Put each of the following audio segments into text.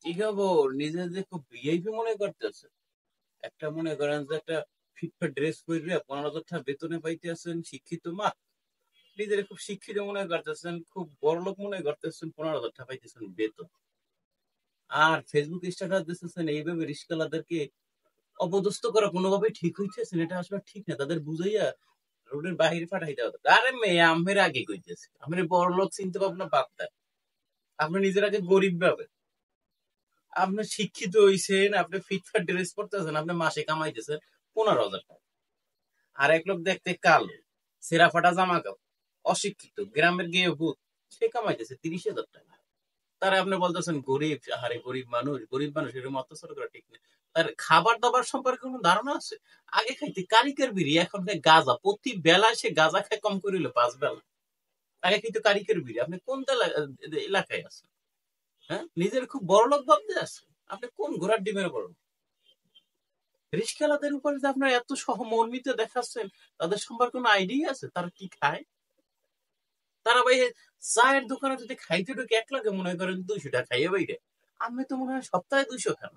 কি খবর? নিজে যে খুব ভিআইপি মনে করতেছে। একটা মনে করেন যে একটা ফিটফাট ড্রেস পরে 15,000 টাকা বেতনে পাইতেছেন, শিক্ষিত মা। নিজের খুব শিক্ষিত মনে করতেছেন, খুব বড়লোক মনে করতেছেন, 15,000 টাকা পাইতেছেন বেতন। আর ফেসবুক স্ট্যাটাস দিতেছেন এইভাবে রিস্কালাদেরকে অপদস্থ করা কোনোভাবেই ঠিক হইতেছে না। এটা আসলে ঠিক না। তাদের বুঝাইয়া রোডের বাহিরে পাঠাইতে হবে। আরে মেয়ে আমের আগে কইতেছে, আমার বড়লোক চিন্তা ভাবনা বাদ দেন। আপনি নিজের আগে গরিব ভাবে, আপনি শিক্ষিত হইছেন, আপনি ফিটফাট ড্রেস পরতেছেন, আপনি মাসে কামাইতেছেন 15,000 টাকা। আর এক লোক দেখতে কালো, সেরা ফাটা জামা কাপড়, অশিক্ষিত, গ্রামের গেয়ে ভূত, সে কামাইতেছে 30,000 টাকা। তারা আপনি বলতেছেন গরিব, আরে গরিব মানুষ, গরিব মানুষ এরকম অত্যাচার করা ঠিক না। তার খাবার দাবার সম্পর্কে কোনো ধারণা আছে? আগে খাইতে কারিকের বিড়ি, এখন খায় গাঁজা। প্রতি বেলায় সে গাঁজা খায় কম করে হইলো 5 বেলা। আগে কিন্তু কারিকের বিড়ি। আপনি কোন এলাকায় আছেন? হ্যাঁ, নিজের খুব বড় লোক ভাবতে আছে। আপনি কোন ঘোড়ার ডিমের বড়? রিস্কাওয়ালাদের উপরে যে আপনার এত সহমর্মিত দেখাচ্ছেন, তাদের সম্পর্কে কোনো আইডিয়া আছে তারা কি খায়? তারা ভাই চায়ের দোকানে যদি খাইতে ঢুকে 1 লাখে মনে করেন 200 টাকা খাইয়ে বাইরে। আমি তো মনে হয় সপ্তাহে 200 খান।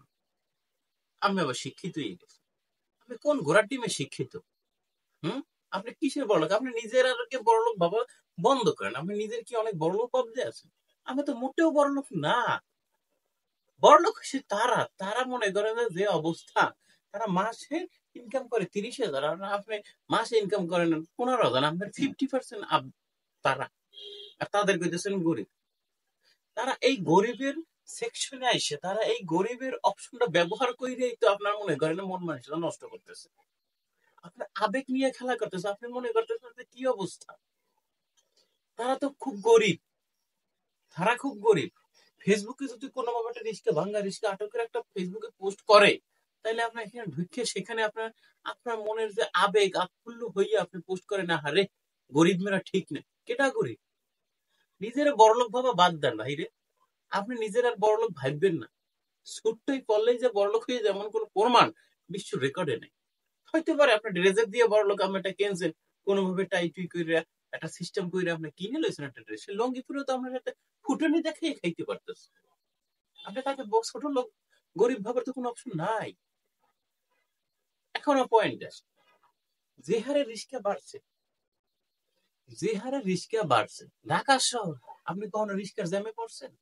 আমি আবার শিক্ষিত হয়ে গেছি। আপনি কোন ঘোড়ার ডিমে শিক্ষিত? হুম? আপনি কিসের বড়লোক? আপনি নিজের আর কে বড়লোক ভাবা বন্ধ করেন। আপনি নিজের কি অনেক বড়লোক ভাবতে আছেন? আমি তো মোটেও বড়লোক না। বড়লোক হচ্ছে তারা, তারা মনে করেন যে অবস্থা, তারা মাসে ইনকাম করে 30,000, আর আপনি মাসে ইনকাম করেন 15,000, আপনার 50% তারা। আর তাদের কইতেছেন গরিব। তারা এই গরিবের সেকশনে আইসে, তারা এই গরিবের অপশনটা ব্যবহার করেই তো আপনার মনে করেন মন মানসিকতা নষ্ট করতেছে। আপনার আবেগ নিয়ে খেলা করতেছে। আপনি মনে করতেছেন যে কি অবস্থা, তারা তো খুব গরিব, তারা খুব গরিব। ফেসবুকে যদি কোনোভাবে একটা রিস্কা ভাঙ্গা, রিস্কা আটকের একটা ফেসবুকে পোস্ট করে, তাহলে আপনার এখানে ঢুকে সেখানে আপনার আপনার মনের যে আবেগ আৎফুল্ল হইয়া আপনি পোস্ট করেন, না হারে গরিব মেয়েরা ঠিক না। কেটা গরিব? নিজের বড়লোক ভাবা বাদ দেন ভাইরে। আপনি নিজের আর বড়লোক ভাববেন না। ছোট্টই পড়লেই যে বড়লোক হয়ে যায় এমন কোনো প্রমাণ বিশ্ব রেকর্ডে নেই। হইতে পারে আপনার ড্রেসের দিয়ে বড়লোক, আপনি এটা কিনছেন কোনোভাবে টাই টুই করে, একটা সিস্টেম করে আপনি কিনে লইছেন একটা ড্রেস। লঙ্গি পরে তো আপনার একটা ফুটনি দেখাই খাইতে পারতেছে। আপনি তাকে ছোট লোক গরিব ভাবার তো কোনো অপশন নাই। এখনো পয়েন্ট আছে, যে হারে রিস্কা বাড়ছে, যে হারে রিস্কা বাড়ছে ঢাকা শহর, আপনি কখনো রিস্কার জ্যামে পড়ছেন?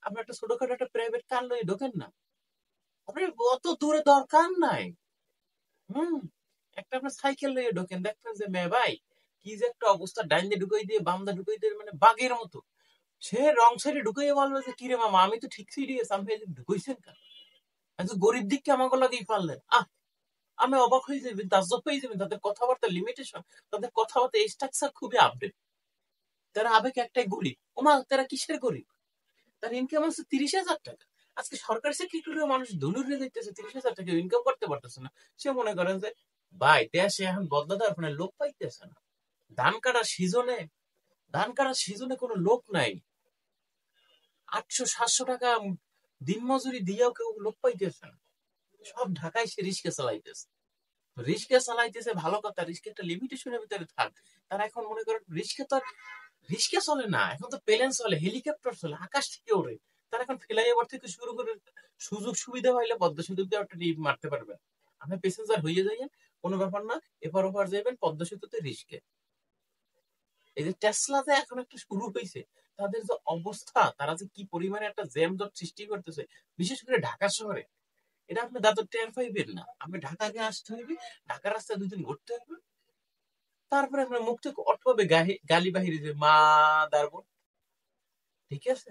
আপনি একটা ছোটখাটো একটা প্রাইভেট কার লয়ে ঢোকেন না, আপনি অত দূরে দরকার নাই। হুম, একটা আপনার সাইকেল লয়ে ঢোকেন, দেখবেন যে মে ভাই কি যে একটা অবস্থা, ডাইন দিয়ে ঢুকাই দিয়ে বাম দিয়ে ঢুকাই দিয়ে, মানে বাঘের মতো। সে রং সাইডে ঢুকাইয়ে বলবে যে কিরে মামা, আমি তো ঠিক সাইডে আছি, আপনি ঢুকাইছেন কেন? গরিব দিককে আমাকে লাগেই পারলেন। আমি অবাক হয়ে যাবেন, তাজ্জব হয়ে যাবেন। তাদের কথাবার্তা লিমিটেশন, তাদের কথাবার্তা স্ট্রাকচার খুবই আপডেট। তারা আবেগ একটাই গরিব। ওমা তারা কিসের গরিব? তার ইনকাম আছে 30,000 টাকা। আজকে সরকারি চাকরিও মানুষ ধনুর হয়ে যাইতেছে, 30,000 টাকা ইনকাম করতে পারতেছে না। সে মনে করেন যে ভাই দেশে এখন বদলা দেওয়ার মানে লোক পাইতেছে না। ধান কাটার সিজনে, ধান কাটার সিজনে কোনো লোক নাই। 800-700 টাকা দিন মজুরি দিয়েও কেউ লোক পাইতেছে না। সব ঢাকায় সে রিক্সা চালাইতেছে। রিক্সা চালাইতেছে ভালো কথা, রিক্সা একটা লিমিটেশনের ভিতরে থাক। তারা এখন মনে করেন রিক্সা তো আর রিক্সা চলে না, এখন তো প্লেন চলে, হেলিকপ্টার চলে, আকাশ থেকে ওড়ে। তারা এখন ফ্লাইওভার থেকে শুরু করে সুযোগ সুবিধা পাইলে পদ্মা সেতু দিয়ে একটা ডিপ মারতে পারবেন। আপনি প্যাসেঞ্জার হয়ে যাইয়েন, কোনো ব্যাপার না। এপার ওপার যাইবেন পদ্মা সেতুতে রিস্কে। এই যে টেসলাতে এখন একটা শুরু হয়েছে, তাদের যে অবস্থা, তারা যে কি পরিমাণে একটা জ্যাম জট সৃষ্টি করতেছে, বিশেষ করে ঢাকা শহরে। এটা আপনি দাঁত টের পাইবেন না। আপনি ঢাকাকে আসতে হইবে, ঢাকার রাস্তায় 2 দিন ঘুরতে হবে, তারপরে আপনার মুখ থেকে অটভাবে গালি বাহিরে যে মা দাঁড়বো। ঠিক আছে,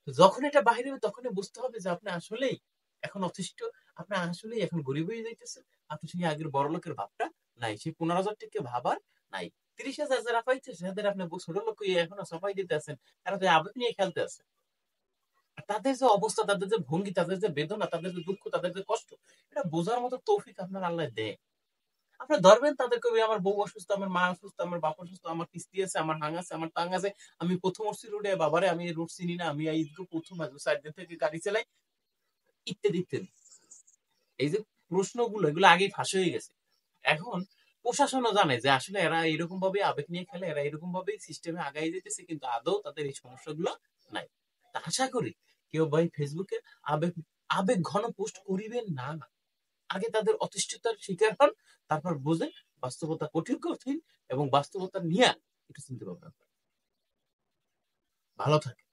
যখন এটা বাহির হবে তখনই বুঝতে হবে যে আপনি আসলেই এখন অতিষ্ঠ, আপনি আসলেই এখন গরিব হয়ে যাইতেছেন। আপনি সেই আগের বড় লোকের ভাবটা নাই, সেই 15,000 টাকা ভাবার নাই। 30,000 যারা পাইতেছে তাদের আপনি ছোট লোক এখনো সবাই দিতে আছেন, তারা তো আবেগ নিয়ে খেলতে আছে। তাদের যে অবস্থা, তাদের যে ভঙ্গি, তাদের যে বেদনা, তাদের যে দুঃখ, তাদের যে কষ্ট, এটা বোঝার মতো তৌফিক আপনার আল্লাহ দেয়। আপনার ধরবেন তাদেরকে, আমার বউ অসুস্থ, আমার মা অসুস্থ, আমার বাপ অসুস্থ, আমার কিস্তি আছে, আমার হাং আছে, আমার টাং আছে, আমি প্রথম উঠছি রোডে, বাবারে আমি রোড চিনি না, আমি এই প্রথম আসবো, 4 দিন থেকে গাড়ি চালাই, ইত্যাদি ইত্যাদি। এই যে প্রশ্নগুলো, এগুলো আগেই ফাঁস হয়ে গেছে। এখন প্রশাসনও জানে যে আসলে এরা এরকম ভাবে আবেগ নিয়ে খেলে, এরা এরকম ভাবে সিস্টেমে আগাই যেতেছে, কিন্তু আদৌ তাদের এই সমস্যাগুলো নাই। তা আশা করি কেউ ভাই ফেসবুকে আবেগ আবেগ ঘন পোস্ট করিবেন না। আগে তাদের অতিষ্ঠতার শিকার হন, তারপর বুঝেন বাস্তবতা কঠিন এবং বাস্তবতা নিয়ে একটু চিন্তা ভাবনা করেন। ভালো থাকে।